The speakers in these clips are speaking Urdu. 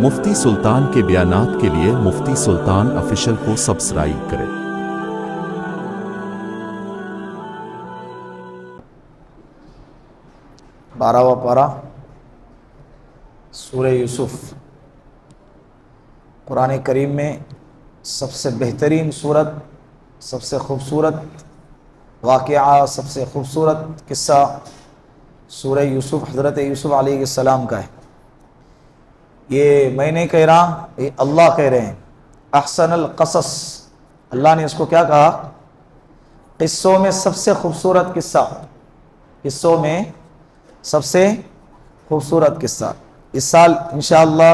مفتی سلطان کے بیانات کے لیے مفتی سلطان آفیشل کو سبسکرائب کریں۔ بارہواں پارہ سورہ یوسف، قرآن کریم میں سب سے بہترین صورت، سب سے خوبصورت واقعہ، سب سے خوبصورت قصہ سورہ یوسف، حضرت یوسف علیہ السلام کا ہے۔ یہ میں نہیں کہہ رہا، یہ اللہ کہہ رہے ہیں۔ احسن القصص، اللہ نے اس کو کیا کہا؟ قصوں میں سب سے خوبصورت قصہ، قصوں میں سب سے خوبصورت قصہ۔ اس سال انشاءاللہ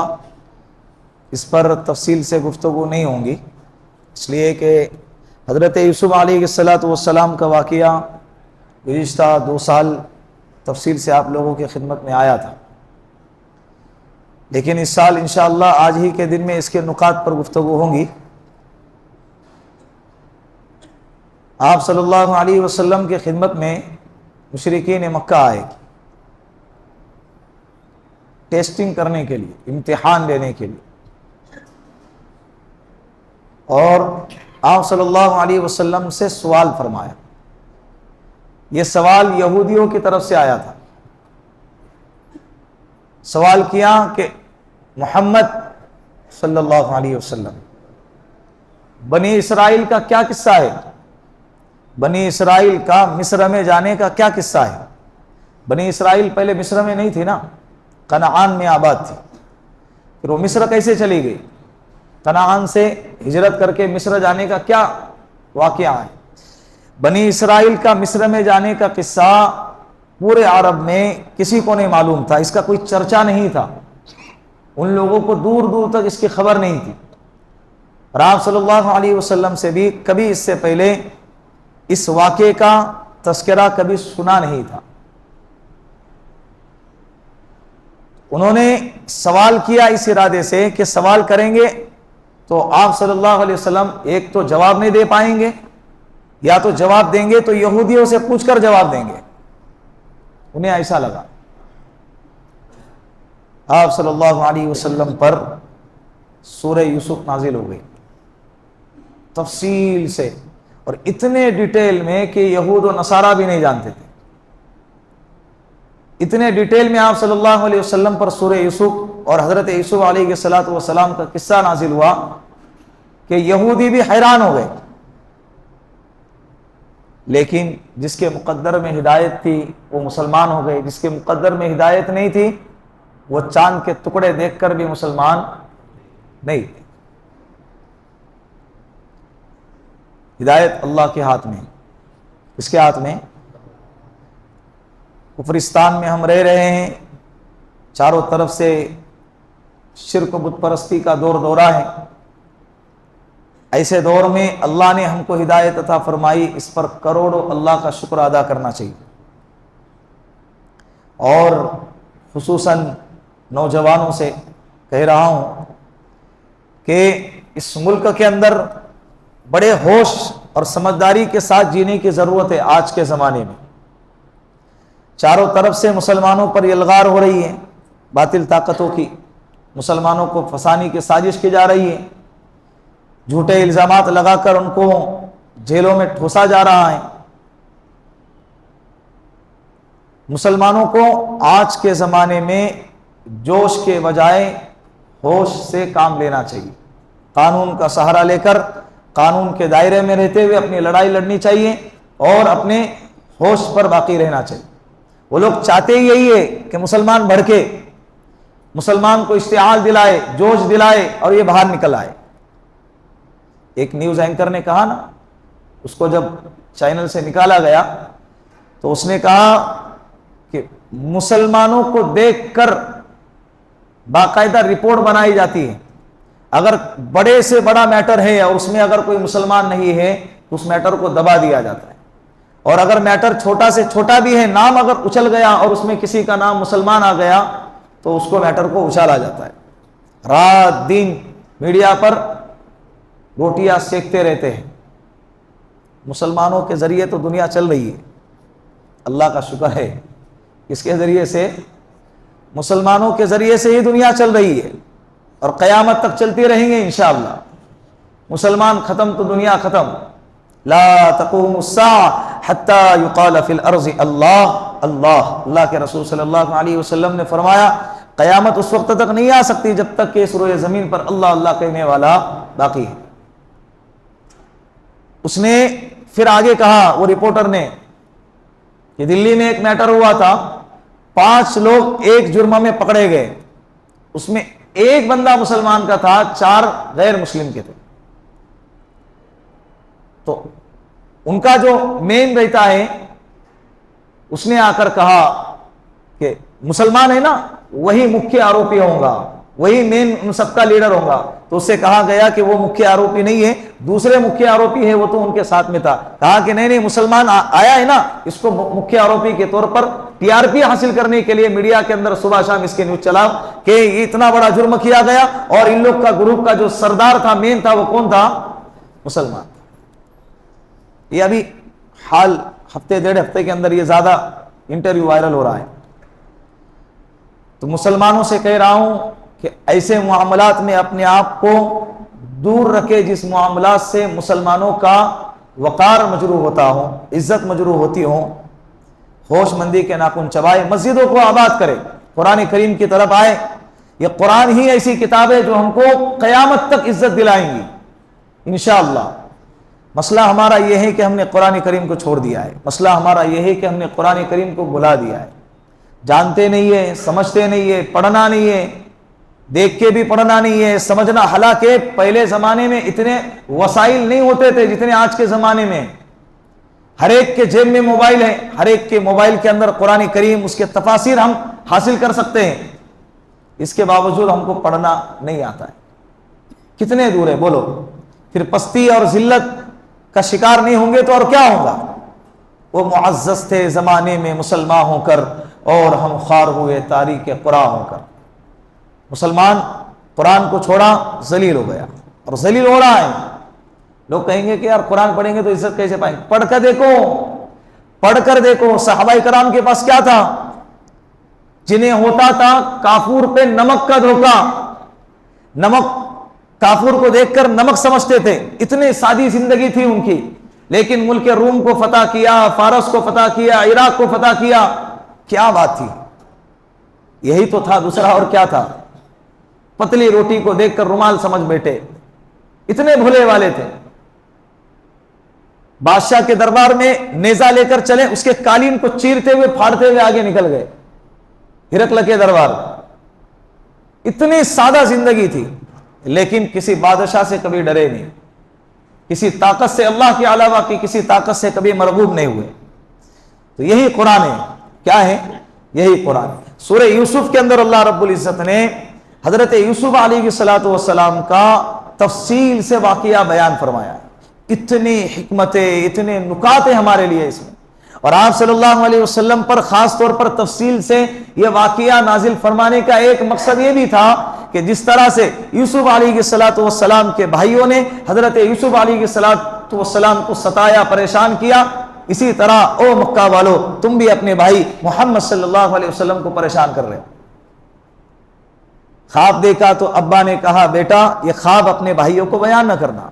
اس پر تفصیل سے گفتگو نہیں ہوں گی، اس لیے کہ حضرت یوسف علیہ السلام کا واقعہ گزشتہ 2 سال تفصیل سے آپ لوگوں کی خدمت میں آیا تھا، لیکن اس سال انشاءاللہ آج ہی کے دن میں اس کے نکات پر گفتگو ہوں گی۔ آپ صلی اللہ علیہ وسلم کی خدمت میں مشرکین مکہ آئے ٹیسٹنگ کرنے کے لیے، امتحان لینے کے لیے، اور آپ صلی اللہ علیہ وسلم سے سوال فرمایا۔ یہ سوال یہودیوں کی طرف سے آیا تھا۔ سوال کیا کہ محمد صلی اللہ علیہ وسلم، بنی اسرائیل کا کیا قصہ ہے؟ بنی اسرائیل کا مصر میں جانے کا کیا قصہ ہے؟ بنی اسرائیل پہلے مصر میں نہیں تھی نا، کنعان میں آباد تھی، پھر وہ مصر کیسے چلی گئی؟ کنعان سے ہجرت کر کے مصر جانے کا کیا واقعہ ہے؟ بنی اسرائیل کا مصر میں جانے کا قصہ پورے عرب میں کسی کو نہیں معلوم تھا، اس کا کوئی چرچا نہیں تھا، ان لوگوں کو دور دور تک اس کی خبر نہیں تھی، اور آپ صلی اللہ علیہ وسلم سے بھی کبھی اس سے پہلے اس واقعے کا تذکرہ کبھی سنا نہیں تھا۔ انہوں نے سوال کیا اس ارادے سے کہ سوال کریں گے تو آپ صلی اللہ علیہ وسلم ایک تو جواب نہیں دے پائیں گے، یا تو جواب دیں گے تو یہودیوں سے پوچھ کر جواب دیں گے، انہیں ایسا لگا۔ آپ صلی اللہ علیہ وسلم پر سورہ یوسف نازل ہو گئی تفصیل سے، اور اتنے ڈیٹیل میں کہ یہود و نصارہ بھی نہیں جانتے تھے، اتنے ڈیٹیل میں آپ صلی اللہ علیہ وسلم پر سورہ یوسف اور حضرت یوسف علیہ السلام کا قصہ نازل ہوا کہ یہودی بھی حیران ہو گئے، لیکن جس کے مقدر میں ہدایت تھی وہ مسلمان ہو گئے، جس کے مقدر میں ہدایت نہیں تھی وہ چاند کے ٹکڑے دیکھ کر بھی مسلمان نہیں تھے۔ ہدایت اللہ کے ہاتھ میں، اس کے ہاتھ میں۔ کفرستان میں ہم رہ رہے ہیں، چاروں طرف سے شرک و بت پرستی کا دورہ ہے، ایسے دور میں اللہ نے ہم کو ہدایت عطا فرمائی، اس پر کروڑوں اللہ کا شکر ادا کرنا چاہیے، اور خصوصاً نوجوانوں سے کہہ رہا ہوں کہ اس ملک کے اندر بڑے ہوش اور سمجھداری کے ساتھ جینے کی ضرورت ہے۔ آج کے زمانے میں چاروں طرف سے مسلمانوں پر یلغار ہو رہی ہے، باطل طاقتوں کی، مسلمانوں کو پھنسانے کی سازش کی جا رہی ہے، جھوٹے الزامات لگا کر ان کو جیلوں میں ٹھوسا جا رہا ہے۔ مسلمانوں کو آج کے زمانے میں جوش کے بجائے ہوش سے کام لینا چاہیے، قانون کا سہارا لے کر قانون کے دائرے میں رہتے ہوئے اپنی لڑائی لڑنی چاہیے، اور اپنے ہوش پر باقی رہنا چاہیے۔ وہ لوگ چاہتے ہی یہی ہے کہ مسلمان بھڑکے، مسلمان کو اشتعال دلائے، جوش دلائے، اور یہ باہر نکل آئے۔ ایک نیوز اینکر نے کہا نا، اس کو جب چینل سے نکالا گیا تو اس نے کہا کہ مسلمانوں کو دیکھ کر باقاعدہ رپورٹ بنائی جاتی ہے، اگر بڑے سے بڑا میٹر ہے اور اس میں اگر کوئی مسلمان نہیں ہے تو اس میٹر کو دبا دیا جاتا ہے، اور اگر میٹر چھوٹا سے چھوٹا بھی ہے، نام اگر اچھل گیا اور اس میں کسی کا نام مسلمان آ گیا تو اس کو میٹر کو اچھالا جاتا ہے۔ رات دن میڈیا پر روٹیاں سیکتے رہتے ہیں۔ مسلمانوں کے ذریعے تو دنیا چل رہی ہے، اللہ کا شکر ہے، اس کے ذریعے سے مسلمانوں کے ذریعے سے ہی دنیا چل رہی ہے۔ اور قیامت تک چلتی رہیں گے انشاءاللہ. مسلمان ختم تو دنیا ختم. لا تقوم الساعة حتى يقال في الارض اللہ اللہ. اللہ کے رسول صلی اللہ علیہ وسلم نے فرمایا قیامت اس وقت تک نہیں آ سکتی جب تک کہ اس روئے زمین پر اللہ اللہ کہنے والا باقی ہے. اس نے پھر آگے کہا وہ رپورٹر نے کہ دلی میں ایک میٹر ہوا تھا, 5 لوگ ایک جرم میں پکڑے گئے, اس میں ایک بندہ مسلمان کا تھا, 4 غیر مسلم کے تھے. تو ان کا جو مین رہتا ہے اس نے آ کر کہا کہ مسلمان ہے نا وہی مکھیہ آروپی ہوگا, وہی مین ان سب کا لیڈر ہوگا. تو اس سے کہا گیا کہ وہ مکھیہ آروپی نہیں ہے, دوسرے مکھیہ آروپی ہے, وہ تو ان کے ساتھ میں تھا. کہا کہ نہیں مسلمان آیا ہے نا, اس کو مکھیہ آروپی کے طور پر TRP حاصل کرنے کے لیے میڈیا کے اندر صبح شام اس کے نیوز چلاؤ کہ یہ اتنا بڑا جرم کیا گیا, اور ان لوگ کا گروپ کا جو سردار تھا, مین تھا, وہ کون تھا؟ مسلمان. یہ ابھی حال ہفتے 1.5 ہفتے کے اندر یہ زیادہ انٹرویو وائرل ہو رہا ہے. تو مسلمانوں سے کہہ رہا ہوں کہ ایسے معاملات میں اپنے آپ کو دور رکھے جس معاملات سے مسلمانوں کا وقار مجروح ہوتا ہو, عزت مجروح ہوتی ہو. ہوش مندی کے ناخن چبائے, مسجدوں کو آباد کرے, قرآن کریم کی طرف آئے. یہ قرآن ہی ایسی کتاب ہے جو ہم کو قیامت تک عزت دلائیں گی انشاءاللہ. مسئلہ ہمارا یہ ہے کہ ہم نے قرآن کریم کو چھوڑ دیا ہے. مسئلہ ہمارا یہ ہے کہ ہم نے قرآن کریم کو بھلا دیا ہے. جانتے نہیں ہے, سمجھتے نہیں ہے, پڑھنا نہیں ہے, دیکھ کے بھی پڑھنا نہیں ہے, سمجھنا. حالانکہ پہلے زمانے میں اتنے وسائل نہیں ہوتے تھے جتنے آج کے زمانے میں. ہر ایک کے جیب میں موبائل ہے, ہر ایک کے موبائل کے اندر قرآن کریم, اس کے تفاسیر ہم حاصل کر سکتے ہیں. اس کے باوجود ہم کو پڑھنا نہیں آتا ہے. کتنے دور ہے بولو. پھر پستی اور ذلت کا شکار نہیں ہوں گے تو اور کیا ہوگا. وہ معزز تھے زمانے میں مسلمان ہو کر, اور ہم خوار ہوئے تاریخ قرآن ہو کر. مسلمان قرآن کو چھوڑا, ذلیل ہو گیا, اور ذلیل ہو رہا ہے. لوگ کہیں گے کہ یار قرآن پڑھیں گے تو عزت کیسے پائیں گے؟ پڑھ کر دیکھو, پڑھ کر دیکھو. صحابہ کرام کے پاس کیا تھا؟ جنہیں ہوتا تھا کافور پہ نمک کا دھوکہ. نمک, کافور کو دیکھ کر نمک سمجھتے تھے. اتنی سادی زندگی تھی ان کی, لیکن ملک روم کو فتح کیا, فارس کو فتح کیا, عراق کو فتح کیا. کیا بات تھی, یہی تو تھا, دوسرا اور کیا تھا. پتلی روٹی کو دیکھ کر رومال سمجھ بیٹھے, اتنے بھولے والے تھے. بادشاہ کے دربار میں نیزہ لے کر چلے, اس کے قالین کو چیرتے ہوئے پھاڑتے ہوئے آگے نکل گئے ہرقل کے دربار. اتنی سادہ زندگی تھی, لیکن کسی بادشاہ سے کبھی ڈرے نہیں, کسی طاقت سے اللہ کے علاوہ کی کسی طاقت سے کبھی مرغوب نہیں ہوئے. تو یہی قرآن ہے. کیا ہے؟ یہی قرآن. سورہ یوسف کے اندر اللہ رب العزت نے حضرت یوسف علیہ السلام کا تفصیل سے واقعہ بیان فرمایا. اتنی حکمتیں, اتنے نکات ہیں ہمارے لیے اس میں. اور آپ صلی اللہ علیہ وسلم پر خاص طور پر تفصیل سے یہ واقعہ نازل فرمانے کا ایک مقصد یہ بھی تھا کہ جس طرح سے یوسف علیہ السلام کے بھائیوں نے حضرت یوسف علیہ السلام کو ستایا, پریشان کیا, اسی طرح او مکہ والو تم بھی اپنے بھائی محمد صلی اللہ علیہ وسلم کو پریشان کر رہے ہو. خواب دیکھا تو ابا نے کہا بیٹا یہ خواب اپنے بھائیوں کو بیان نہ کرنا.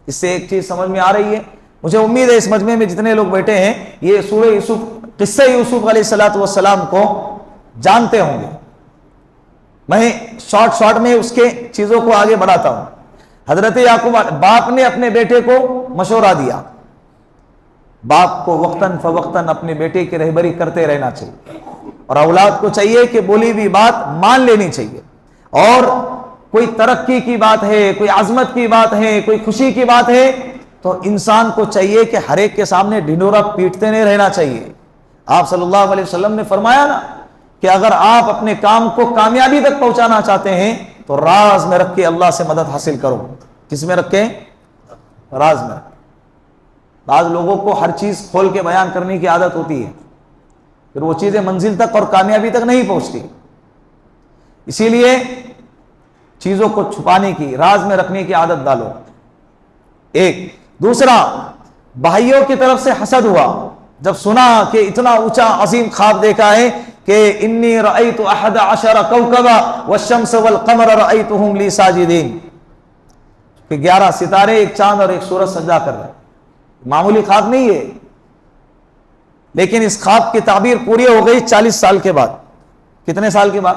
اس سے ایک چیز سمجھ میں آ رہی ہے, مجھے امید ہے اس مجمع میں جتنے لوگ بیٹھے ہیں یہ سورہ یوسف, قصہ یوسف علیہ السلام کو جانتے ہوں گے. میں شارٹ میں اس کے چیزوں کو آگے بڑھاتا ہوں. حضرت یعقوب باپ نے اپنے بیٹے کو مشورہ دیا. باپ کو وقتاً فوقتاً اپنے بیٹے کی رہبری کرتے رہنا چاہیے, اور اولاد کو چاہیے کہ بولی بھی بات مان لینی چاہیے. اور کوئی ترقی کی بات ہے, کوئی عظمت کی بات ہے, کوئی خوشی کی بات ہے, تو انسان کو چاہیے کہ ہر ایک کے سامنے ڈھنڈورا پیٹتے نہیں رہنا چاہیے. آپ صلی اللہ علیہ وسلم نے فرمایا نا کہ اگر آپ اپنے کام کو کامیابی تک پہنچانا چاہتے ہیں تو راز میں رکھ کے اللہ سے مدد حاصل کرو. کس میں رکھیں؟ راز میں. بعض لوگوں کو ہر چیز کھول کے بیان کرنے کی عادت ہوتی ہے, پھر وہ چیزیں منزل تک اور کامیابی تک نہیں پہنچتی. اسی لیے چیزوں کو چھپانے کی, راز میں رکھنے کی عادت ڈالو. ایک. دوسرا, بھائیوں کی طرف سے حسد ہوا جب سنا کہ اتنا اونچا عظیم خواب دیکھا ہے کہ انی رأیت احد عشر کوکبا والشمس والقمر رأیتہم لی ساجدین، کہ 11 ستارے، ایک چاند اور ایک سورج سجدہ کر رہے ہیں. معمولی خواب نہیں ہے، لیکن اس خواب کی تعبیر پوری ہو گئی 40 سال کے بعد. کتنے سال کے بعد؟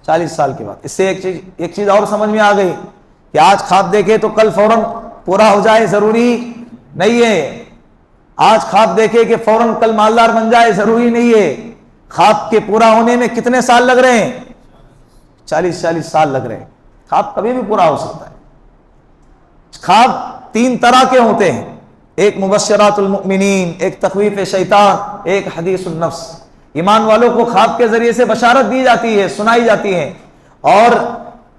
40 سال کے بعد. اس سے ایک چیز اور سمجھ میں آ گئی کہ آج خواب دیکھے تو کل فوراً پورا ہو جائے ضروری نہیں ہے. آج خواب دیکھے کہ فوراً کل مالدار بن جائے ضروری نہیں ہے. خواب کے پورا ہونے میں کتنے سال لگ رہے ہیں؟ 40 سال لگ رہے ہیں. خواب کبھی بھی پورا ہو سکتا ہے. خواب 3 طرح کے ہوتے ہیں، ایک مبشرات المؤمنین، ایک تخویف شیطان، ایک حدیث النفس. ایمان والوں کو خواب کے ذریعے سے بشارت دی جاتی ہے، سنائی جاتی ہے، اور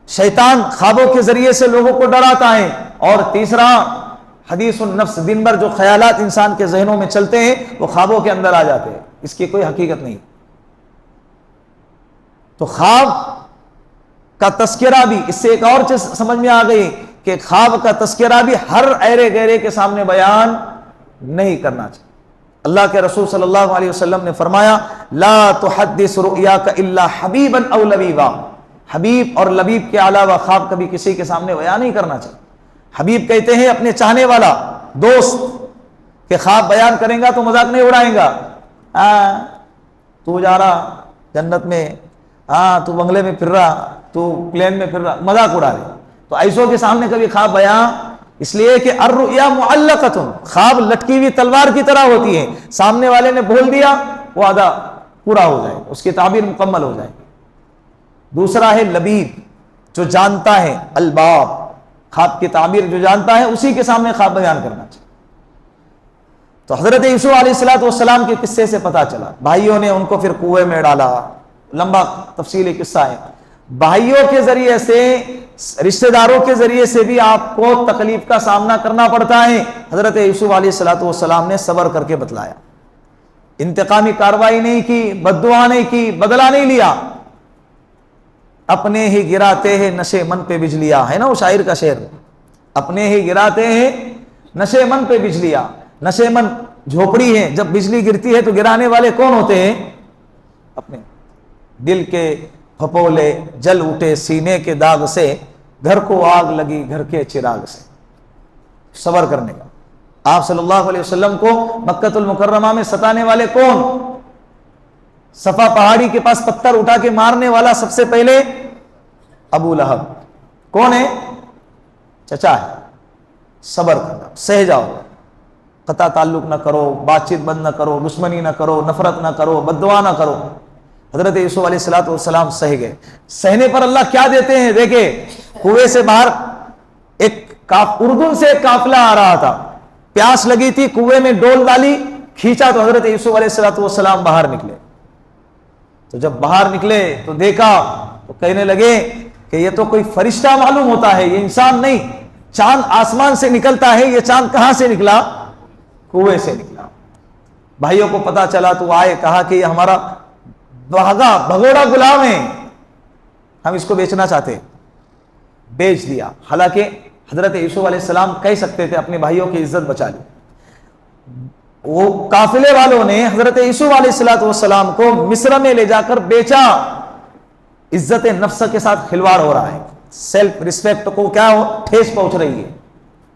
شیطان خوابوں کے ذریعے سے لوگوں کو ڈراتا ہے. اور تیسرا حدیث النفس، دن بھر جو خیالات انسان کے ذہنوں میں چلتے ہیں وہ خوابوں کے اندر آ جاتے ہیں، اس کی کوئی حقیقت نہیں. تو خواب کا تذکرہ بھی، اس سے ایک اور چیز سمجھ میں آ گئی کہ خواب کا تذکرہ بھی ہر ایرے گہرے کے سامنے بیان نہیں کرنا چاہیے. اللہ کے رسول صلی اللہ علیہ وسلم نے فرمایا لا تحدث رؤیاک الا حبیبا او لبیبا، حبیب اور لبیب کے علاوہ خواب کبھی کسی کے سامنے بیان نہیں کرنا چاہیے. حبیب کہتے ہیں اپنے چاہنے والا دوست، کہ خواب بیان کریں گا تو مذاق نہیں اڑائیں گا. تو جا رہا جنت میں، تو بنگلے میں پھر رہا، تو پلین میں پھر رہا، مذاق اڑا رہے. تو ایسوں کے سامنے کبھی خواب بیان، اس لیے کہ الرؤیا معلقۃ، خواب لٹکی ہوئی تلوار کی طرح ہوتی ہے. سامنے والے نے بول دیا وہ آدھا پورا ہو جائے، اس کی تعبیر مکمل ہو جائے. دوسرا ہے لبیب، جو جانتا ہے، الباب، خواب کی تعبیر جو جانتا ہے اسی کے سامنے خواب بیان کرنا چاہیے. تو حضرت یوسف علیہ السلام کے قصے سے پتا چلا، بھائیوں نے ان کو پھر کنویں میں ڈالا. لمبا تفصیلی قصہ ہے. بھائیوں کے ذریعے سے، رشتہ داروں کے ذریعے سے بھی آپ کو تکلیف کا سامنا کرنا پڑتا ہے. حضرت یوسف علیہ السلام نے صبر کر کے بتلایا، انتقامی کاروائی نہیں کی، بد دعا نہیں کی، بدلہ نہیں لیا. اپنے ہی گراتے ہیں نشے من پہ بجلیاں، ہے نا وہ شاعر کا شعر، اپنے ہی گراتے ہیں نشے من پہ بجلیاں. نشے من جھوپڑی ہے، جب بجلی گرتی ہے تو گرانے والے کون ہوتے ہیں؟ اپنے دل کے پھپولے جل اٹھے سینے کے داغ سے، گھر کو آگ لگی گھر کے چراغ سے. صبر کرنے کا. آپ صلی اللہ علیہ وسلم کو مکہ المکرمہ میں ستانے والے کون؟ صفا پہاڑی کے پاس پتھر اٹھا کے مارنے والا سب سے پہلے ابو لہب. کون ہے؟ چچا ہے. صبر کرنا، سہ جاؤ، قطع تعلق نہ کرو، بات چیت بند نہ کرو، دشمنی نہ کرو، نفرت نہ کرو، بد دعا نہ کرو. حضرت یوسف علیہ السلام سہ گئے. سہنے پر اللہ کیا دیتے ہیں دیکھیں. کنویں سے باہر اردن سے ایک قافلہ آ رہا تھا، پیاس لگی تھی، کنویں میں ڈول ڈالی، کھینچا تو حضرت یوسف علیہ السلام باہر نکلے. تو جب باہر نکلے تو دیکھا تو کہنے لگے کہ یہ تو کوئی فرشتہ معلوم ہوتا ہے، یہ انسان نہیں. چاند آسمان سے نکلتا ہے، یہ چاند کہاں سے نکلا؟ کنویں سے نکلا. بھائیوں کو پتا چلا تو آئے، کہا کہ یہ ہمارا بھگوڑا غلام ہے، ہم اس کو بیچنا چاہتے. بیچ دیا. حالانکہ حضرت یوسف علیہ السلام کہہ سکتے تھے اپنے بھائیوں کی عزت بچا لی. وہ قافلے والوں نے حضرت یوسف علیہ السلام کو مصر میں لے جا کر بیچا. عزت نفس کے ساتھ کھلواڑ ہو رہا ہے، سیلف ریسپیکٹ کو کیا ہو ٹھیس پہنچ رہی ہے.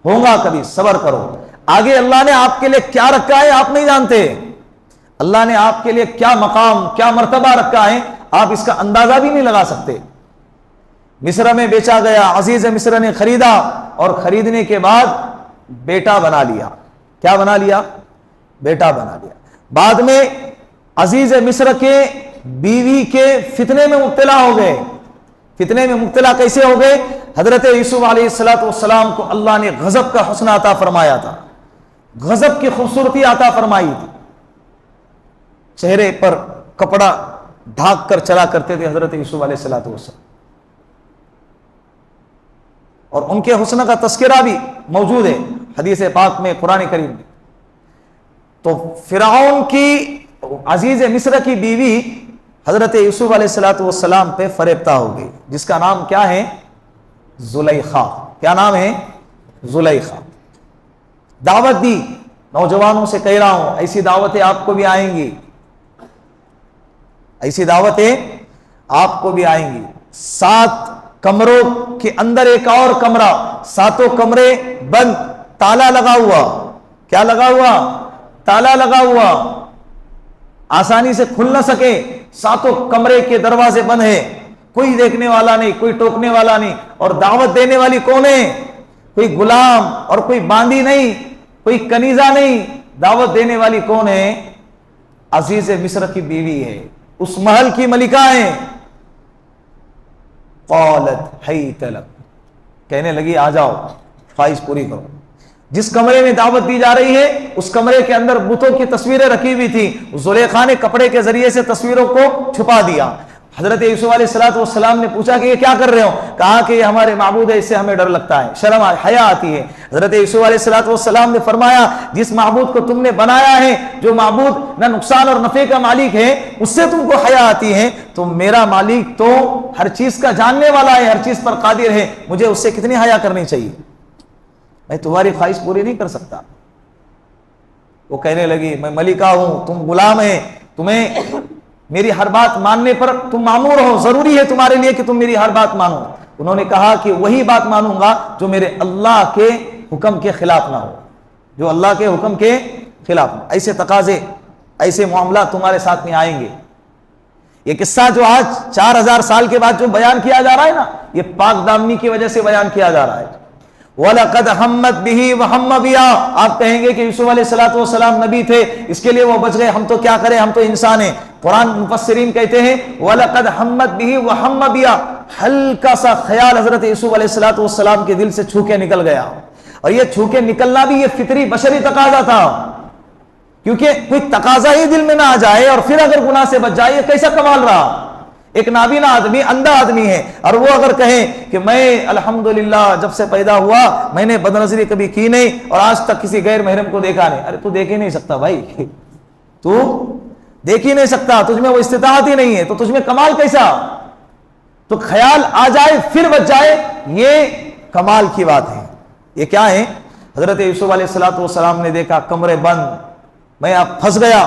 ہوگا کبھی، صبر کرو. آگے اللہ نے آپ کے لیے کیا رکھا ہے آپ نہیں جانتے. اللہ نے آپ کے لیے کیا مقام، کیا مرتبہ رکھا ہے آپ اس کا اندازہ بھی نہیں لگا سکتے. مصر میں بیچا گیا، عزیز مصر نے خریدا، اور خریدنے کے بعد بیٹا بنا لیا. کیا بنا لیا؟ بیٹا بنا لیا. بعد میں عزیز مصر کے بیوی کے فتنے میں مبتلا ہو گئے. فتنے میں مبتلا کیسے ہو گئے؟ حضرت یوسف علیہ السلام کو اللہ نے غضب کا حسن عطا فرمایا تھا، غضب کی خوبصورتی عطا فرمائی تھی. چہرے پر کپڑا ڈھانک کر چلا کرتے تھے حضرت یوسف علیہ السلام، اور ان کے حسن کا تذکرہ بھی موجود ہے حدیث پاک میں، قرآن کریم میں. تو فرعون کی عزیز مصر کی بیوی حضرت یوسف علیہ السلام پہ فریبتہ ہو گئی، جس کا نام کیا ہے؟ زلیخا. کیا نام ہے؟ زلیخا. دعوت دی. نوجوانوں سے کہہ رہا ہوں ایسی دعوتیں آپ کو بھی آئیں گی. ایسی دعوتیں آپ کو بھی آئیں گی. 7 کمروں کے اندر ایک اور کمرہ, 7 کمرے بند, تالا لگا ہوا. کیا لگا ہوا؟ تالا لگا ہوا, آسانی سے کھل نہ سکے. 7 کمرے کے دروازے بند ہیں, کوئی دیکھنے والا نہیں, کوئی ٹوکنے والا نہیں. اور دعوت دینے والی کون ہے؟ کوئی غلام اور کوئی باندی نہیں, کوئی کنیزہ نہیں. دعوت دینے والی کون ہے؟ عزیز مصر کی بیوی ہے, اس محل کی ملکہ ہیں. قالت حیت لک, کہنے لگی آ جاؤ, خواہش پوری کرو. جس کمرے میں دعوت دی جا رہی ہے اس کمرے کے اندر بتوں کی تصویریں رکھی ہوئی تھی. زلیخا نے کپڑے کے ذریعے سے تصویروں کو چھپا دیا. حضرت یوسف علیہ السلام نے پوچھا کہ یہ کیا کر رہے ہو؟ کہا کہ یہ ہمارے معبود ہے, اس سے ہمیں ڈر لگتا ہے, شرم حیا آتی ہے. حضرت یوسف علیہ السلام نے فرمایا جس معبود کو تم نے بنایا ہے, جو معبود نہ نقصان اور نفع کا مالک ہے, اس سے تم کو حیا آتی ہے, تو میرا مالک تو ہر چیز کا جاننے والا ہے, ہر چیز پر قادر ہے, مجھے اس سے کتنی حیا کرنی چاہیے, میں تمہاری خواہش پوری نہیں کر سکتا. وہ کہنے لگی میں ملکہ ہوں, تم غلام ہیں, تمہیں میری ہر بات ماننے پر تم مامور ہو, ضروری ہے تمہارے لیے کہ تم میری ہر بات مانو. انہوں نے کہا کہ وہی بات مانوں گا جو میرے اللہ کے حکم کے خلاف نہ ہو, جو اللہ کے حکم کے خلاف نہ. ایسے تقاضے, ایسے معاملات تمہارے ساتھ میں آئیں گے. یہ قصہ جو آج 4000 سال کے بعد جو بیان کیا جا رہا ہے نا, یہ پاک دامنی کی وجہ سے بیان کیا جا رہا ہے. وَلَقَدْ هَمَّتْ بِهِ وَهَمَّ بِهَا, آپ کہیں گے کہ یوسف علیہ السلام نبی تھے, اس کے لیے وہ بچ گئے, ہم تو کیا کریں, ہم تو انسان ہیں. قرآن مفسرین کہتے ہیں وَلَقَدْ هَمَّتْ بِهِ وَهَمَّ بِهَا, ہلکا سا خیال حضرت یوسف علیہ السلام کے دل سے چھو کے نکل گیا. اور یہ چھو کے نکلنا بھی یہ فطری بشری تقاضا تھا, کیونکہ کوئی تقاضا ہی دل میں نہ آ جائے اور پھر اگر گناہ سے بچ جائے, یہ کیسا کمال رہا. ایک نابینا آدمی, اندھا آدمی ہے, اور وہ اگر کہیں کہ میں الحمدللہ جب سے پیدا ہوا میں نے بدنظری کبھی کی نہیں اور آج تک کسی غیر محرم کو دیکھا نہیں. ارے تو دیکھ ہی نہیں سکتا بھائی, تو دیکھ ہی نہیں سکتا, تجھ میں وہ استطاعت ہی نہیں ہے, تو تجھ میں کمال کیسا؟ تو خیال آ جائے پھر بچ جائے, یہ کمال کی بات ہے. یہ کیا ہے؟ حضرت یوسف علیہ السلام نے دیکھا کمرے بند, میں اب پھنس گیا.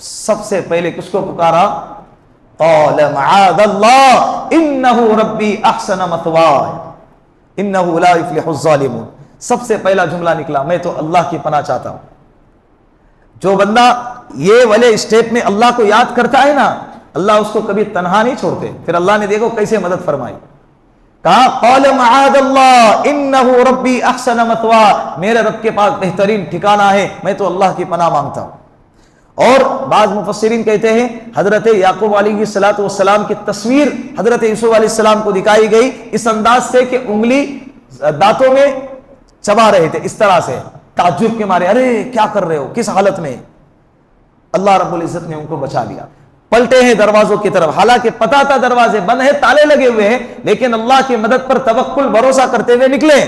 سب سے پہلے کس کو پکارا؟ قال معاذ اللہ انه ربی احسن مثواي انه لا يفلح الظالمون. سب سے پہلا جملہ نکلا, میں تو اللہ کی پناہ چاہتا ہوں. جو بندہ یہ والے اسٹیپ میں اللہ کو یاد کرتا ہے نا, اللہ اس کو کبھی تنہا نہیں چھوڑتے. پھر اللہ نے دیکھو کیسے مدد فرمائی, کہا قال معاذ اللہ انه ربی احسن مثواي, میرے رب کے پاس بہترین ٹھکانہ ہے, میں تو اللہ کی پناہ مانگتا ہوں. اور بعض مفسرین کہتے ہیں حضرت یعقوب علیہ السلام کی تصویر حضرت یوسف علیہ السلام کو دکھائی گئی اس انداز سے کہ انگلی دانتوں میں چبا رہے تھے, اس طرح سے تعجب کے مارے, ارے کیا کر رہے ہو, کس حالت میں. اللہ رب العزت نے ان کو بچا لیا. پلٹے ہیں دروازوں کی طرف, حالانکہ پتا تھا دروازے بند ہیں, تالے لگے ہوئے ہیں, لیکن اللہ کی مدد پر توکل بھروسہ کرتے ہوئے نکلے.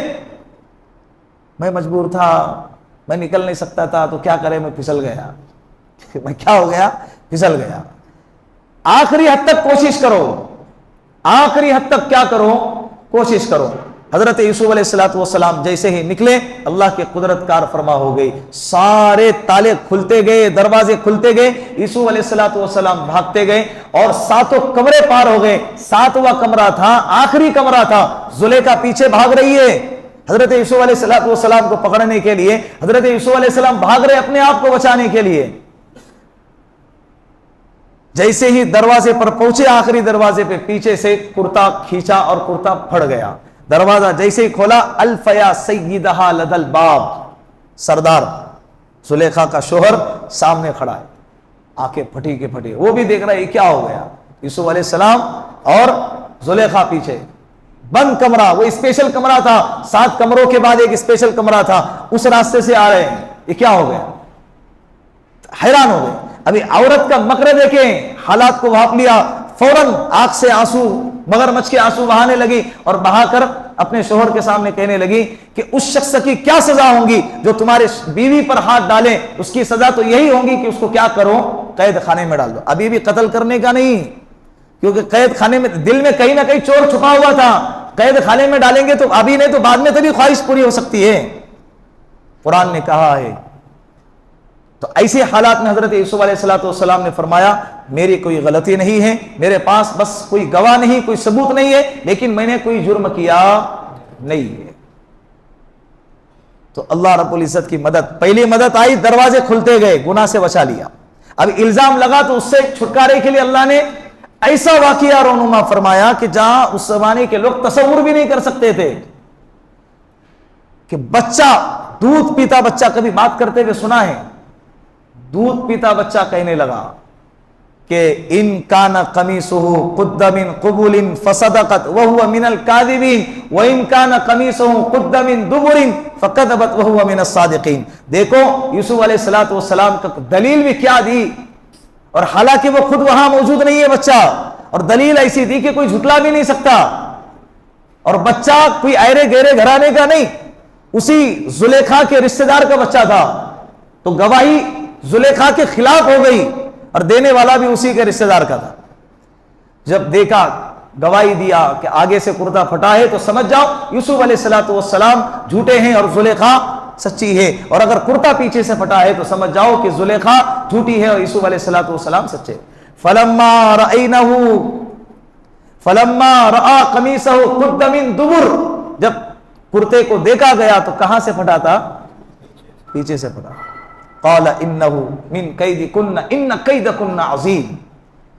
میں مجبور تھا, میں نکل نہیں سکتا تھا, تو کیا کرے, میں پھسل گیا. میں کیا ہو گیا؟ پھسل گیا. آخری حد تک کوشش کرو, آخری حد تک کیا کرو, کوشش کرو. حضرت یوسف علیہ السلام جیسے ہی نکلے, اللہ کی قدرت کار فرما ہو گئی. سارے تالے کھلتے گئے, دروازے کھلتے گئے, یوسف علیہ السلام بھاگتے گئے اور 7 کمرے پار ہو گئے. 7واں کمرہ تھا, آخری کمرہ تھا. زلیخا پیچھے بھاگ رہی ہے حضرت یوسف علیہ السلام کو پکڑنے کے لیے. حضرت یوسف علیہ السلام بھاگ رہے اپنے آپ کو بچانے کے لیے. جیسے ہی دروازے پر پہنچے, آخری دروازے پہ, پیچھے سے کرتا کھینچا اور کرتا پھڑ گیا. دروازہ جیسے ہی کھولا, الفیا سیدہا لدى الباب, سردار زلیخا کا شوہر سامنے کھڑا ہے, آنکھیں پھٹی کے پھٹی. وہ بھی دیکھ رہا ہے یہ کیا ہو گیا. یوسف علیہ السلام اور زلیخا پیچھے, بند کمرہ, وہ اسپیشل کمرہ تھا, 7 کمروں کے بعد ایک اسپیشل کمرہ تھا, اس راستے سے آ رہے ہیں. یہ کیا ہو گیا؟ حیران ہو گئے. ابھی عورت کا مکر دیکھیں, حالات کو بھاپ لیا, فوراً آنکھ سے آنسو, مگرمچھ کے آنسو بہانے لگی اور بہا کر اپنے شوہر کے سامنے کہنے لگی کہ اس شخص کی کیا سزا ہوگی جو تمہارے بیوی پر ہاتھ ڈالے, اس کی سزا تو یہی ہوگی کہ اس کو کیا کرو, قید خانے میں ڈال دو. ابھی بھی قتل کرنے کا نہیں, کیونکہ قید خانے میں دل میں کہیں نہ کہیں چور چھپا ہوا تھا. قید خانے میں ڈالیں گے تو ابھی نہیں تو بعد میں تبھی خواہش پوری ہو سکتی ہے. قرآن نے کہا ہے تو ایسے حالات میں حضرت یوسف علیہ السلام نے فرمایا میری کوئی غلطی نہیں ہے, میرے پاس بس کوئی گواہ نہیں, کوئی ثبوت نہیں ہے, لیکن میں نے کوئی جرم کیا نہیں ہے. تو اللہ رب العزت کی مدد, پہلی مدد آئی, دروازے کھلتے گئے, گناہ سے بچا لیا. اب الزام لگا تو اس سے چھٹکارے کے لیے اللہ نے ایسا واقعہ رونما فرمایا کہ جہاں اس زمانے کے لوگ تصور بھی نہیں کر سکتے تھے کہ بچہ, دودھ پیتا بچہ, کبھی بات کرتے ہوئے سنا ہے, دودھ پیتا بچہ کہنے لگا کہ ان کان قمیصہ قد من قبل فصدقت وهو من الكاذبین وان کان قمیصہ قد من دبر فكذبت وهو من الصادقین. دیکھو یوسف علیہ السلام کا دلیل بھی کیا دی, اور حالانکہ وہ خود وہاں موجود نہیں ہے بچہ, اور دلیل ایسی دی کہ کوئی جھٹلا بھی نہیں سکتا, اور بچہ کوئی ایرے گہرے گھرانے کا نہیں, اسی زلیخا کے رشتہ دار کا بچہ تھا, تو گواہی زلیخا کے خلاف ہو گئی, اور دینے والا بھی اسی کے رشتہ دار کا تھا. جب دیکھا, گواہی دیا کہ آگے سے کرتا پھٹا ہے, تو سمجھ جاؤ یوسف علیہ السلام جھوٹے ہیں اور زلیخا سچی ہے, اور اگر کرتا پیچھے سے پھٹا ہے تو سمجھ جاؤ کہ زلیخا جھوٹی ہے اور یوسف علیہ السلام سچے. فلما رأى قمیصہ قد من دبر, جب کرتے کو دیکھا گیا تو کہاں سے پھٹا تھا, پیچھے سے پھٹا. قال انہ من کیدکن ان کیدکن عظیم.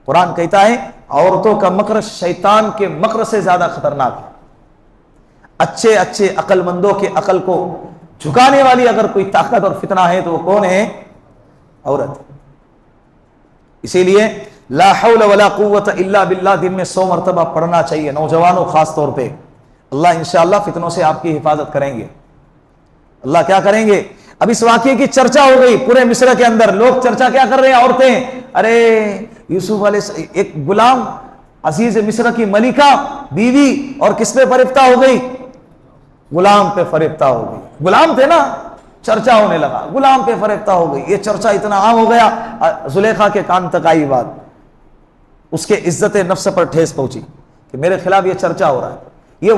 قرآن کہتا ہے عورتوں کا مکر شیطان کے مکر سے زیادہ خطرناک ہے. اچھے اچھے عقل مندوں کے عقل کو جھکانے والی اگر کوئی طاقت اور فتنہ ہے تو وہ کون ہے, عورت. اسی لیے لا حول ولا قوت الا باللہ دن میں 100 مرتبہ پڑھنا چاہیے, نوجوانوں خاص طور پہ. اللہ انشاءاللہ فتنوں سے آپ کی حفاظت کریں گے. اللہ کیا کریں گے. اب اس واقعے کی چرچا ہو گئی پورے مصر کے اندر, لوگ چرچا کیا کر رہے ہیں, عورتیں, ارے یوسف علیہ ایک غلام عزیز مصر کی ملکہ بیوی, اور کس پہ فریفتہ ہو گئی, غلام پہ فریفتہ ہو گئی. غلام تھے نا, چرچا ہونے لگا, غلام پہ فریفتہ ہو گئی. یہ چرچا اتنا عام ہو گیا, زلیخا کے کان تک آئی بات, اس کے عزت نفس پر ٹھیس پہنچی کہ میرے خلاف یہ چرچا ہو رہا ہے. یہ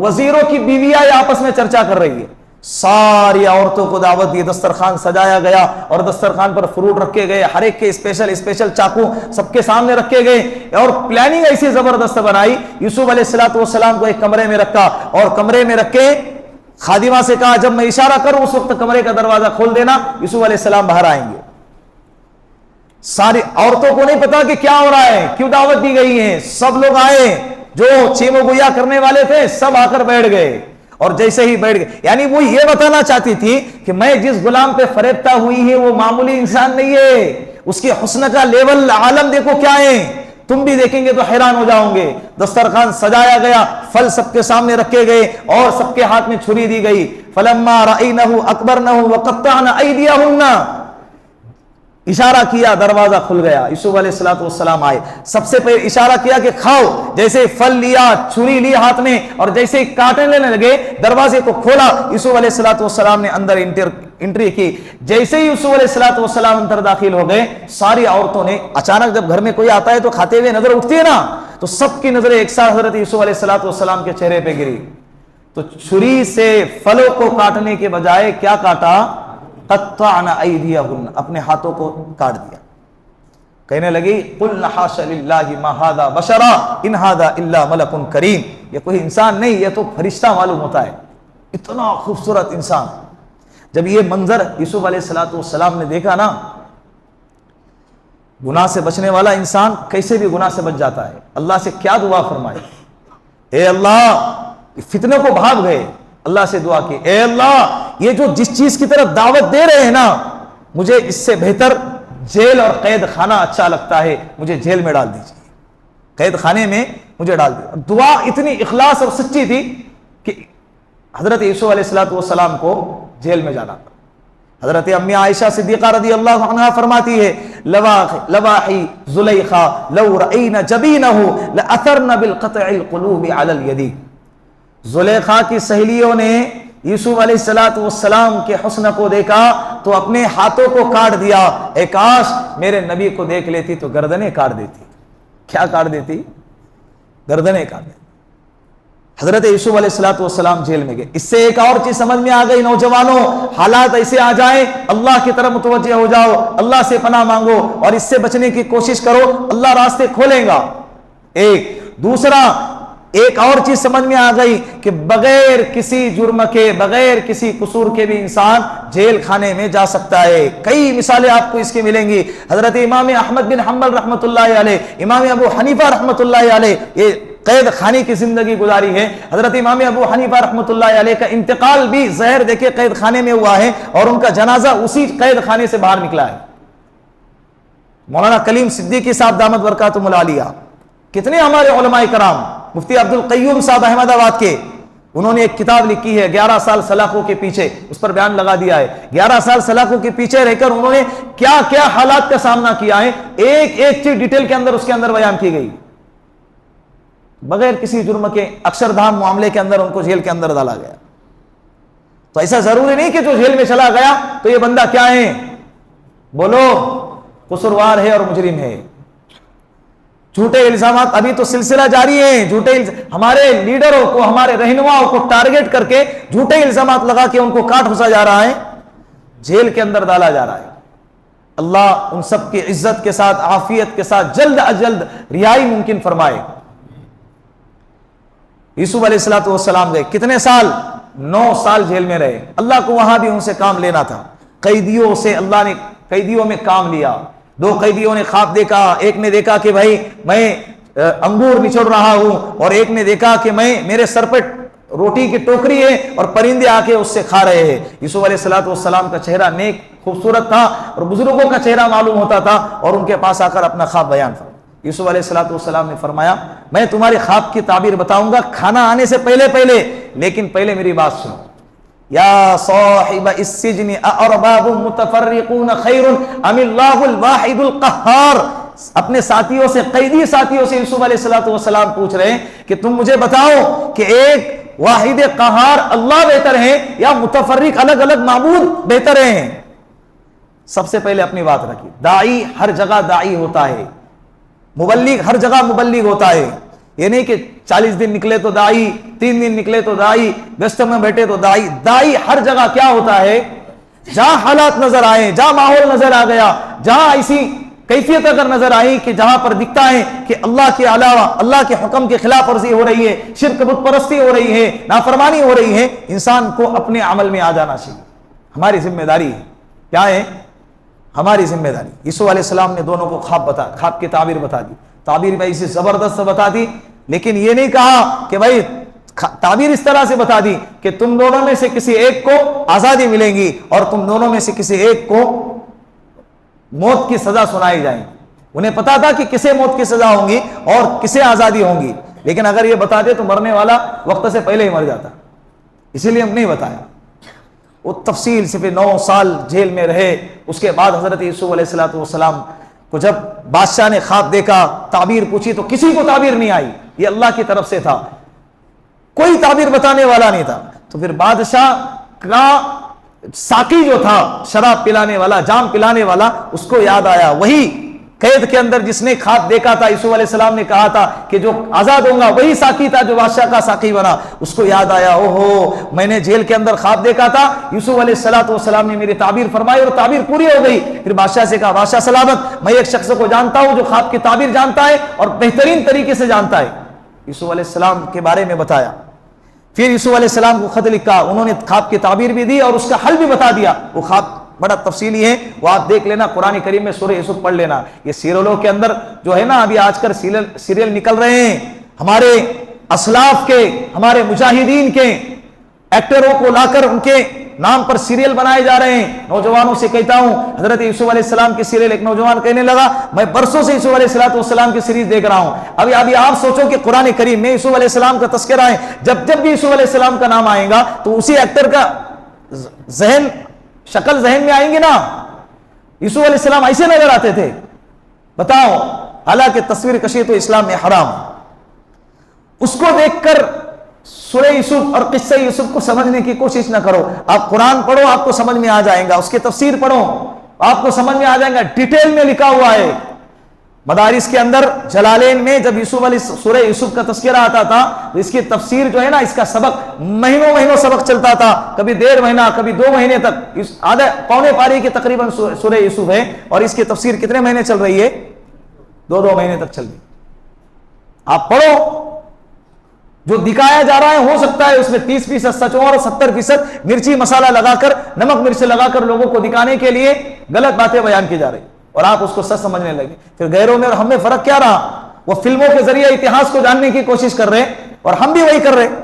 وزیروں کی بیویاں آپس میں چرچا کر رہی ہے. ساری عورتوں کو دعوت دی, دسترخوان سجایا گیا, اور دسترخوان پر فروٹ رکھے گئے, ہر ایک کے اسپیشل چاقو سب کے سامنے رکھے گئے, اور پلاننگ ایسی زبردست بنائی. یوسف علیہ السلام کو ایک کمرے میں رکھا, اور کمرے میں رکھ کے خادمہ سے کہا جب میں اشارہ کروں اس وقت کمرے کا دروازہ کھول دینا, یوسف علیہ السلام باہر آئیں گے. ساری عورتوں کو نہیں پتا کہ کیا ہو رہا ہے, کیوں دعوت دی گئی ہے. سب لوگ آئے, جو چیمو گویا کرنے والے تھے سب آ کر بیٹھ گئے, اور جیسے ہی بیٹھ گئے, یعنی وہ یہ بتانا چاہتی تھی کہ میں جس غلام پہ فریفتہ ہوئی ہے وہ معمولی انسان نہیں ہے, اس کے حسن کا لیول عالم دیکھو کیا ہے, تم بھی دیکھیں گے تو حیران ہو جاؤ گے. دسترخوان سجایا گیا, پھل سب کے سامنے رکھے گئے, اور سب کے ہاتھ میں چھری دی گئی. فلما رأینہ اکبرنہ وقطعن ایدیہن, اشارہ کیا, دروازہ کھل گیا. یوسف علیہ السلام آئے, سب سے پہلے اشارہ کیا کہ کھاؤ. جیسے پھل لیا, چھری لی ہاتھ میں, اور جیسے ہی کاٹنے لینے لگے, دروازے کو کھولا. یوسف علیہ السلام نے اندر انٹری کی. جیسے ہی یوسف علیہ السلام اندر داخل ہو گئے, ساری عورتوں نے, اچانک جب گھر میں کوئی آتا ہے تو کھاتے ہوئے نظر اٹھتی ہے نا, تو سب کی نظریں ایک ساتھ حضرت یوسف علیہ السلام کے چہرے پہ گری. تو چھری سے پھلوں کو کاٹنے کے بجائے کیا کاٹا, قطعنا ایدیہن, اپنے ہاتھوں کو کاٹ دیا. کہنے لگی قلنا حاش للہ ما ھذا بشرا ان ھذا الا ملک کریم, یہ کوئی انسان نہیں, یہ تو فرشتہ معلوم ہوتا ہے. اتنا خوبصورت انسان. جب یہ منظر یوسف علیہ السلام نے دیکھا نا, گناہ سے بچنے والا انسان کیسے بھی گناہ سے بچ جاتا ہے. اللہ سے کیا دعا فرمائی, اے اللہ, فتنے کو بھاگ گئے, اللہ سے دعا کی, اے اللہ یہ جو جس چیز کی طرف دعوت دے رہے ہیں نا, مجھے اس سے بہتر جیل اور قید خانہ اچھا لگتا ہے, مجھے جیل میں ڈال دیجیے, قید خانے میں مجھے ڈال دیجیے. دعا اتنی اخلاص اور سچی تھی کہ حضرت یوسف علیہ السلام کو جیل میں جانا پڑا. حضرت امی عائشہ صدیقہ رضی اللہ عنہا فرماتی ہے, لواحی زلیخا لو رأینا جبینہ لأثرنا بالقطع القلوب علی الید. زلیخا کی سہیلیوں نے یوسف علیہ السلام کے حسن کو دیکھا تو اپنے ہاتھوں کو کاٹ دیا. اے کاش میرے نبی کو دیکھ لیتی تو گردنیں کاٹ دیتی. کیا کاٹ دیتی, گردنیں کاٹ دیتی. حضرت یوسف علیہ السلام جیل میں گئے. اس سے ایک اور چیز سمجھ میں آ گئی نوجوانوں, حالات ایسے آ جائیں اللہ کی طرف متوجہ ہو جاؤ, اللہ سے پناہ مانگو اور اس سے بچنے کی کوشش کرو, اللہ راستے کھولے گا. ایک دوسرا ایک اور چیز سمجھ میں آ گئی کہ بغیر کسی جرم کے, بغیر کسی قصور کے بھی انسان جیل خانے میں جا سکتا ہے. کئی مثالیں آپ کو اس کی ملیں گی. حضرت امام احمد بن حنبل رحمۃ اللہ علیہ, امام ابو حنیفہ رحمۃ اللہ علیہ, یہ قید خانے کی زندگی گزاری ہے. حضرت امام ابو حنیفہ رحمۃ اللہ علیہ کا انتقال بھی زہر دے کے قید خانے میں ہوا ہے اور ان کا جنازہ اسی قید خانے سے باہر نکلا ہے. مولانا کلیم صدیقی صاحب دامت برکاتہم العالیہ, کتنے ہمارے علماء کرام, مفتی عبد القیوم صاحب احمد آباد کے, انہوں نے ایک کتاب لکھی ہے 11 سال سلاخوں کے پیچھے, اس پر بیان لگا دیا ہے. 11 سال سلاخوں کے پیچھے رہ کر انہوں نے کیا کیا حالات کا سامنا کیا ہے, ایک ایک چیز ڈیٹیل کے اندر اس کے اندر بیان کی گئی. بغیر کسی جرم کے اکشردھام معاملے کے اندر ان کو جیل کے اندر ڈالا گیا. تو ایسا ضروری نہیں کہ جو جیل میں چلا گیا تو یہ بندہ کیا ہے, بولو, قصوروار ہے اور مجرم ہے. جھوٹے الزامات ابھی تو سلسلہ جاری ہے. جھوٹے ہمارے لیڈروں کو, ہمارے رہنماؤں کو ٹارگٹ کر کے جھوٹے الزامات لگا کے ان کو کاٹ گھسا جا رہا ہے, جیل کے اندر ڈالا جا رہا ہے. اللہ ان سب کی عزت کے ساتھ, عافیت کے ساتھ جلد از جلد رہائی ممکن فرمائے. یوسف علیہ السلام گئے, کتنے سال, 9 سال جیل میں رہے. اللہ کو وہاں بھی ان سے کام لینا تھا. قیدیوں سے اللہ نے قیدیوں میں کام لیا. 2 قیدیوں نے خواب دیکھا, ایک نے دیکھا کہ بھائی میں انگور نچوڑ رہا ہوں, اور ایک نے دیکھا کہ میرے سر پہ روٹی کی ٹوکری ہے اور پرندے آ کے اس سے کھا رہے ہیں. یوسف علیہ السلام کا چہرہ نیک خوبصورت تھا اور بزرگوں کا چہرہ معلوم ہوتا تھا, اور ان کے پاس آ کر اپنا خواب بیان فرمایا. یوسف علیہ السلام نے فرمایا میں تمہارے خواب کی تعبیر بتاؤں گا کھانا آنے سے پہلے, لیکن پہلے میری بات سنو. یا صاحب السجن اارباب متفرقون خیر ام اللہ الواحد القہار. اپنے ساتھیوں سے, قیدی ساتھیوں سے یوسف علیہ السلام پوچھ رہے ہیں کہ تم مجھے بتاؤ کہ ایک واحد قہار اللہ بہتر ہے یا متفرق الگ الگ معبود بہتر ہیں. سب سے پہلے اپنی بات رکھی. داعی ہر جگہ داعی ہوتا ہے, مبلغ ہر جگہ مبلغ ہوتا ہے. یہ نہیں کہ 40 دن نکلے تو داعی, 3 دن نکلے تو داعی, گشت میں بیٹھے تو داعی. داعی ہر جگہ کیا ہوتا ہے, جہاں حالات نظر آئے, جہاں ماحول نظر آ گیا, جہاں ایسی کیفیت اگر نظر آئی کہ جہاں پر دکھتا ہے کہ اللہ کے علاوہ اللہ کے حکم کے خلاف ورزی ہو رہی ہے, شرک بت پرستی ہو رہی ہے, نافرمانی ہو رہی ہے, انسان کو اپنے عمل میں آ جانا چاہیے. ہماری ذمہ داری ہے. کیا ہے ہماری ذمہ داری؟ یوسف علیہ السلام نے دونوں کو خواب کی تعبیر بتا دی. تعبیر بھائی اسے زبردست بتا دی, لیکن یہ نہیں کہا کہ بھائی تعبیر اس طرح سے بتا دی کہ تم دونوں میں سے کسی ایک کو آزادی ملے گی اور تم دونوں میں سے کسی ایک کو موت کی سزا سنائی جائے. انہیں پتا تھا کہ کسے موت کی سزا ہوں گی اور کسے آزادی ہوں گی, لیکن اگر یہ بتا دے تو مرنے والا وقت سے پہلے ہی مر جاتا, اسی لیے ہم نہیں بتایا. وہ تفصیل سے 9 سال جیل میں رہے. اس کے بعد حضرت یوسف علیہ السلام کو جب بادشاہ نے خواب دیکھا, تعبیر پوچھی تو کسی کو تعبیر نہیں آئی. یہ اللہ کی طرف سے تھا, کوئی تعبیر بتانے والا نہیں تھا. تو پھر بادشاہ کا ساقی جو تھا, شراب پلانے والا, جام پلانے والا, اس کو یاد آیا. وہی قید کے اندر جس نے خواب دیکھا تھا, یوسف علیہ السلام نے کہا تھا کہ جو آزاد ہوں گا, وہی ساقی تھا جو بادشاہ کا ساقی بنا. اس کو یاد آیا, اوہو میں نے جیل کے اندر خواب دیکھا تھا, یوسف علیہ السلام نے میری تعبیر فرمائی اور تعبیر پوری ہو گئی. پھر بادشاہ سے کہا بادشاہ سلامت, میں ایک شخص کو جانتا ہوں جو خواب کی تعبیر جانتا ہے اور بہترین طریقے سے جانتا ہے. یوسف علیہ السلام کے بارے میں بتایا. پھر یوسف علیہ السلام کو خط لکھا, انہوں نے خواب کی تعبیر بھی دی اور اس کا حل بھی بتا دیا. وہ خواب بڑا تفصیلی ہے, وہ آپ دیکھ لینا, قرآن کریم میں سورہ یوسف پڑھ لینا. یہ سیریلوں کے اندر جو ہے نا, ابھی آج کل سیریل نکل رہے ہیں, ہمارے اسلاف کے, ہمارے مجاہدین کے ایکٹروں کو لا کر ان کے نام پر سیریل بنائے جا رہے ہیں. نوجوانوں سے کہتا ہوں, حضرت یوسف علیہ السلام کی سیریل, ایک نوجوان کہنے لگا میں برسوں سے یوسف علیہ السلام کی سیریز دیکھ رہا ہوں. ابھی آپ سوچو کہ قرآن کریم میں یوسف علیہ السلام کا تذکرہ ہے, جب بھی یوسف علیہ السلام کا نام آئے گا تو اسی ایکٹر کا شکل ذہن میں آئیں گے نا. یوسف علیہ السلام ایسے نظر آتے تھے, بتاؤ, حالانکہ تصویر کشی تو اسلام میں حرام. اس کو دیکھ کر سورہ یوسف اور قصہ یوسف کو سمجھنے کی کوشش نہ کرو. آپ قرآن پڑھو, آپ کو سمجھ میں آ جائے گا. اس کی تفسیر پڑھو, آپ کو سمجھ میں آ جائے گا. ڈیٹیل میں لکھا ہوا ہے. مدارس کے اندر جلالین میں جب یوسف علیہ سورہ یوسف کا تذکرہ آتا تھا تو اس کی تفسیر جو ہے نا، اس کا سبق مہینوں سبق چلتا تھا، کبھی 1.5 مہینہ، کبھی 2 مہینے تک، آدھا پونے پارے کی تقریباً سورہ یوسف ہے، اور اس کی تفسیر کتنے مہینے چل رہی ہے؟ 2 مہینے تک چل رہی۔ آپ پڑھو، جو دکھایا جا رہا ہے ہو سکتا ہے اس میں 30% سچ ہو اور 70% مرچی مسالہ لگا کر، نمک مرچ لگا کر لوگوں کو دکھانے کے لیے غلط باتیں بیان کی جا رہی، اور آپ اس کو سچ سمجھنے لگے۔ پھر غیروں میں اور ہم میں فرق کیا رہا؟ وہ فلموں کے ذریعے اتہاس کو جاننے کی کوشش کر رہے ہیں، اور ہم بھی وہی کر رہے ہیں۔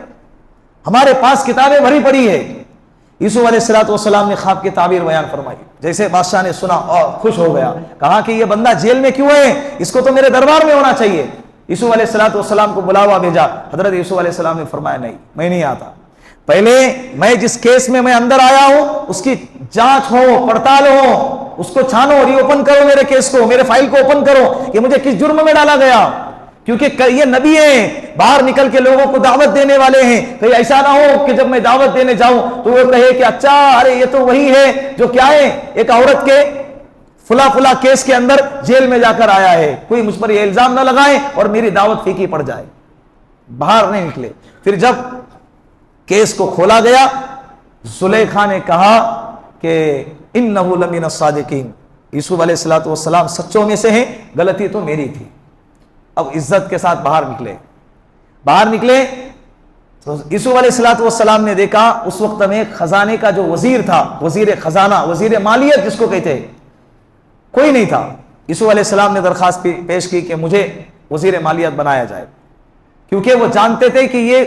ہمارے پاس کتابیں بھری پڑی ہے۔ یوسف علیہ السلام نے خواب کی تعبیر بیان فرمائی، جیسے بادشاہ نے سنا اور خوش ہو گیا، کہا کہ یہ بندہ جیل میں کیوں ہے؟ اس کو تو میرے دربار میں ہونا چاہیے۔ یوسف علیہ السلام کو بلاوا بھیجا۔ حضرت یوسف علیہ السلام نے فرمایا نہیں، میں نہیں آتا، پہلے میں جس کیس میں اندر آیا ہوں اس کی جانچ ہو، پڑتال ہو، اس کو چھانو، ری اوپن کرو، میرے کیس کو، میرے فائل کو اوپن کرو کہ مجھے کس جرم میں ڈالا گیا، کیونکہ یہ نبی ہیں، باہر نکل کے لوگوں کو دعوت دینے والے ہیں، کہیں ایسا نہ ہو کہ جب میں دعوت دینے جاؤں تو وہ کہے کہ اچھا، ارے یہ تو وہی ہے جو کیا ہے، ایک عورت کے فلا کیس کے اندر جیل میں جا کر آیا ہے، کوئی مجھ پر یہ الزام نہ لگائے اور میری دعوت پھیکی پڑ جائے۔ باہر نہیں نکلے۔ پھر جب کیس کو کھولا گیا، زلیخا نے کہا کہ انہ لمن الصادقین، یوسف علیہ السلام سچوں میں سے ہیں، غلطی تو میری تھی۔ اب عزت کے ساتھ باہر نکلے تو یوسف علیہ السلام نے دیکھا اس وقت میں خزانے کا جو وزیر تھا، وزیر خزانہ، وزیر مالیت جس کو کہتے ہیں، کوئی نہیں تھا۔ یوسف علیہ السلام نے درخواست پیش کی کہ مجھے وزیر مالیت بنایا جائے، کیونکہ وہ جانتے تھے کہ یہ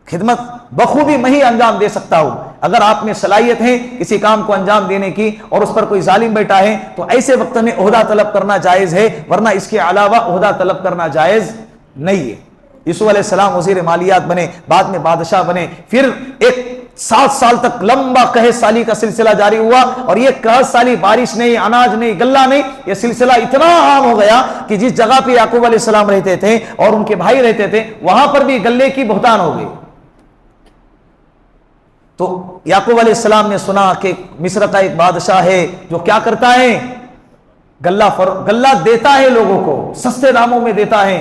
خدمت بخوبی میں ہی انجام دے سکتا ہوں۔ اگر آپ میں صلاحیت ہے کسی کام کو انجام دینے کی اور اس پر کوئی ظالم بیٹھا ہے تو ایسے وقت میں عہدہ طلب کرنا جائز ہے، ورنہ اس کے علاوہ عہدہ طلب کرنا جائز نہیں ہے۔ یوسف علیہ السلام وزیر مالیات بنے، بعد میں بادشاہ بنے، پھر ایک 7 سال تک لمبا قحط سالی کا سلسلہ جاری ہوا، اور یہ قحط سالی بارش نہیں، اناج نہیں، غلہ نہیں، یہ سلسلہ اتنا عام ہو گیا کہ جس جگہ پہ یعقوب علیہ السلام رہتے تھے اور ان کے بھائی رہتے تھے وہاں پر بھی غلے کی بہتان ہو گئی۔ تو یعقوب علیہ السلام نے سنا کہ مصر کا ایک بادشاہ ہے جو کیا کرتا ہے، غلہ دیتا ہے لوگوں کو، سستے داموں میں دیتا ہے،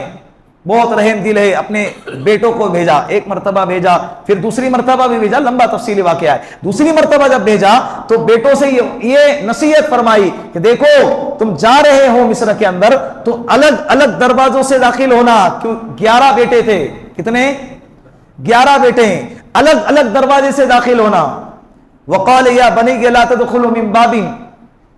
بہت رحم دل ہے۔ اپنے بیٹوں کو بھیجا، ایک مرتبہ بھیجا، پھر دوسری مرتبہ بھی بھیجا، لمبا تفصیلی واقعہ ہے۔ دوسری مرتبہ جب بھیجا تو بیٹوں سے یہ نصیحت فرمائی کہ دیکھو تم جا رہے ہو مصر کے اندر تو الگ الگ دروازوں سے داخل ہونا، کیوں 11 بیٹے تھے، کتنے؟ 11 بیٹے ہیں، الگ الگ دروازے سے داخل ہونا۔ وقال یا بنی لا تدخلوا من باب،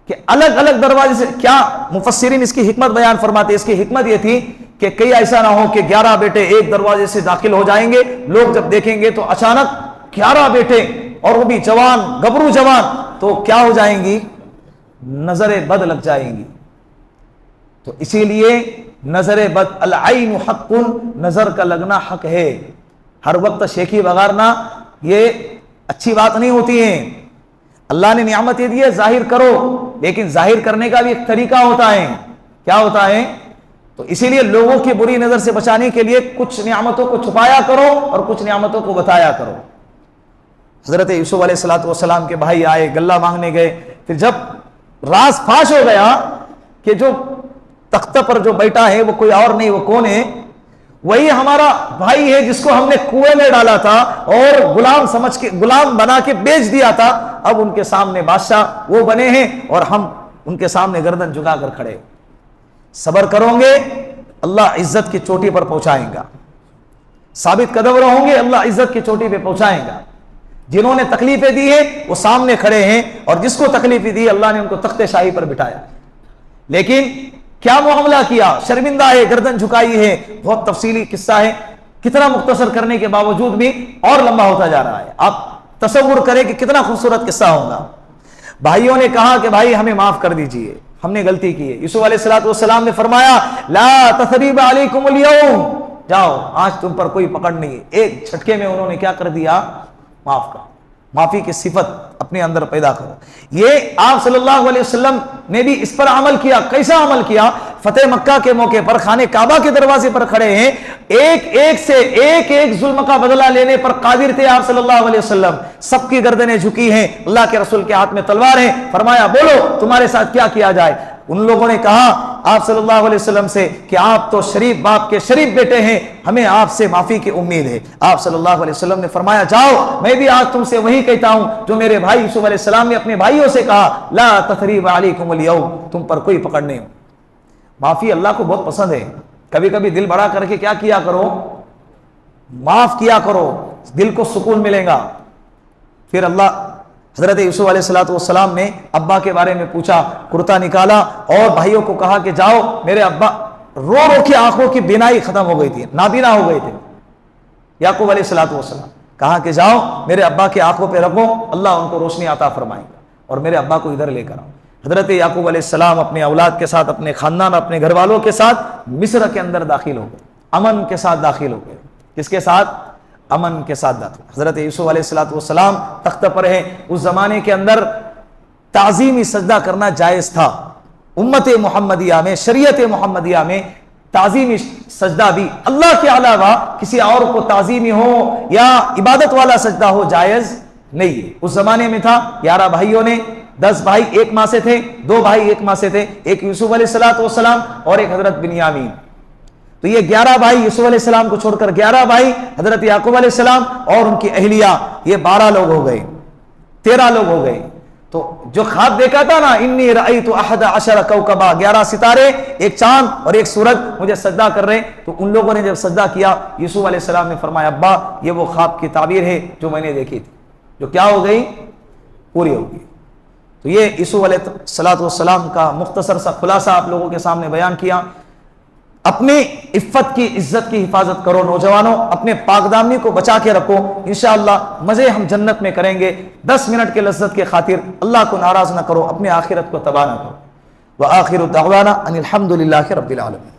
کہ الگ الگ دروازے سے، کیا مفسرین اس کی حکمت بیان فرماتے ہیں؟ اس کی حکمت یہ تھی کہ کئی ایسا نہ ہو کہ 11 بیٹے ایک دروازے سے داخل ہو جائیں گے، لوگ جب دیکھیں گے تو اچانک 11 بیٹے اور وہ بھی جوان، گبرو جوان، تو کیا ہو جائیں گی؟ نظر بد لگ جائیں گی۔ تو اسی لیے نظر بد، العین حق، نظر کا لگنا حق ہے۔ ہر وقت شیخی بگارنا یہ اچھی بات نہیں ہوتی ہے۔ اللہ نے نعمت یہ دی ہے، ظاہر کرو، لیکن ظاہر کرنے کا بھی ایک طریقہ ہوتا ہے۔ کیا ہوتا ہے؟ تو اسی لیے لوگوں کی بری نظر سے بچانے کے لیے کچھ نعمتوں کو چھپایا کرو اور کچھ نعمتوں کو بتایا کرو۔ حضرت یوسف علیہ السلام کے بھائی آئے، غلہ مانگنے گئے، پھر جب راز فاش ہو گیا کہ جو تختہ پر جو بیٹھا ہے وہ کوئی اور نہیں، وہ کون ہے؟ وہی ہمارا بھائی ہے جس کو ہم نے کنویں میں ڈالا تھا اور غلام سمجھ کے، غلام بنا کے بیچ دیا تھا، اب ان کے سامنے بادشاہ وہ بنے ہیں اور ہم ان کے سامنے گردن جھکا کر کھڑے۔ صبر کرو گے اللہ عزت کی چوٹی پر پہنچائیں گا، ثابت قدم رہو گے اللہ عزت کی چوٹی پہ پہنچائیں گا۔ جنہوں نے تکلیفیں دی ہیں وہ سامنے کھڑے ہیں، اور جس کو تکلیفیں دی اللہ نے ان کو تخت شاہی پر بٹھایا، لیکن کیا معاملہ کیا؟ شرمندہ ہے، گردن جھکائی ہے۔ بہت تفصیلی قصہ ہے، کتنا مختصر کرنے کے باوجود بھی اور لمبا ہوتا جا رہا ہے۔ آپ تصور کریں کہ کتنا خوبصورت قصہ ہوگا۔ بھائیوں نے کہا کہ بھائی ہمیں معاف کر دیجئے، ہم نے غلطی کی ہے۔ یوسف علیہ السلام نے فرمایا لا تثریب علیکم اليوم، جاؤ آج تم پر کوئی پکڑ نہیں ہے۔ ایک جھٹکے میں انہوں نے کیا کر دیا؟ معاف کر، معافی کی صفت اپنے اندر پیدا کرو۔ یہ آپ صلی اللہ علیہ وسلم نے بھی اس پر عمل کیا۔ کیسا عمل کیا؟ فتح مکہ کے موقع پر خانہ کعبہ کے دروازے پر کھڑے ہیں، ایک ایک سے ایک ظلم کا بدلہ لینے پر قادر تھے آپ صلی اللہ علیہ وسلم۔ سب کی گردنیں جھکی ہیں، اللہ کے رسول کے ہاتھ میں تلوار ہے۔ فرمایا بولو تمہارے ساتھ کیا کیا جائے؟ ان لوگوں نے کہا آپ صلی اللہ علیہ وسلم سے کہ آپ تو شریف باپ کے شریف بیٹے ہیں، ہمیں آپ سے معافی کی امید ہے۔ آپ صلی اللہ علیہ وسلم نے فرمایا جاؤ میں بھی آج تم سے وہی کہتا ہوں جو میرے بھائی یوسف علیہ السلام نے اپنے بھائیوں سے کہا، لا تثریب علیکم اليوم، تم پر کوئی پکڑ نہیں ہو۔ معافی اللہ کو بہت پسند ہے۔ کبھی کبھی دل بڑا کر کے کیا کیا کرو، معاف کیا کرو، دل کو سکون ملے گا۔ پھر اللہ حضرت یوسف علیہ السلام نے ابا کے بارے میں پوچھا، کرتا نکالا اور بھائیوں کو کہا کہ جاؤ، میرے ابا رو رو کے آنکھوں کی بینائی ختم ہو گئی تھی، نابینا ہو گئے تھے۔ یعقوب علیہ السلام کہا کہ جاؤ میرے ابا کے آنکھوں پہ رکھو، اللہ ان کو روشنی عطا فرمائے گا، اور میرے ابا کو ادھر لے کر آؤ۔ حضرت یعقوب علیہ السلام اپنے اولاد کے ساتھ، اپنے خاندان، اپنے گھر والوں کے ساتھ مصر کے اندر داخل ہو گئے، امن کے ساتھ داخل ہو گئے۔ کس کے ساتھ؟ امن کے ساتھ داخل۔ حضرت یوسف علیہ السلام تخت پر ہیں۔ اس زمانے کے اندر تعظیمی سجدہ کرنا جائز تھا۔ امت محمدیہ میں، شریعت محمدیہ میں تعظیمی سجدہ بھی اللہ کے علاوہ کسی اور کو تعظیمی ہو یا عبادت والا سجدہ ہو جائز نہیں ہے۔ اس زمانے میں تھا، 11 بھائیوں نے، 10 بھائی ایک ماں سے تھے، 2 بھائی ایک ماں سے تھے، ایک یوسف علیہ السلام اور ایک حضرت بنیامین۔ تو یہ 11 بھائی یوسف علیہ السلام کو چھوڑ کر 11 بھائی حضرت یعقوب علیہ السلام اور ان کی اہلیہ، یہ 12 لوگ ہو گئے، 13 لوگ ہو گئے۔ تو جو خواب دیکھا تھا نا، انی رأیت 11 کوکبا، 11 ستارے، ایک چاند اور ایک سورج مجھے سجدہ کر رہے، تو ان لوگوں نے جب سجدہ کیا، یوسف علیہ السلام نے فرمایا ابا یہ وہ خواب کی تعبیر ہے جو میں نے دیکھی تھی، جو کیا ہو گئی؟ پوری ہو گئی۔ تو یہ یوسف علیہ السلام کا مختصر سا خلاصہ آپ لوگوں کے سامنے بیان کیا۔ اپنے عفت کی، عزت کی حفاظت کرو نوجوانوں، اپنے پاک دامنی کو بچا کے رکھو، انشاءاللہ مزے ہم جنت میں کریں گے۔ 10 منٹ کے لذت کے خاطر اللہ کو ناراض نہ کرو، اپنے آخرت کو تباہ نہ کرو۔ وآخر دعوانا ان الحمد للہ رب العالمین۔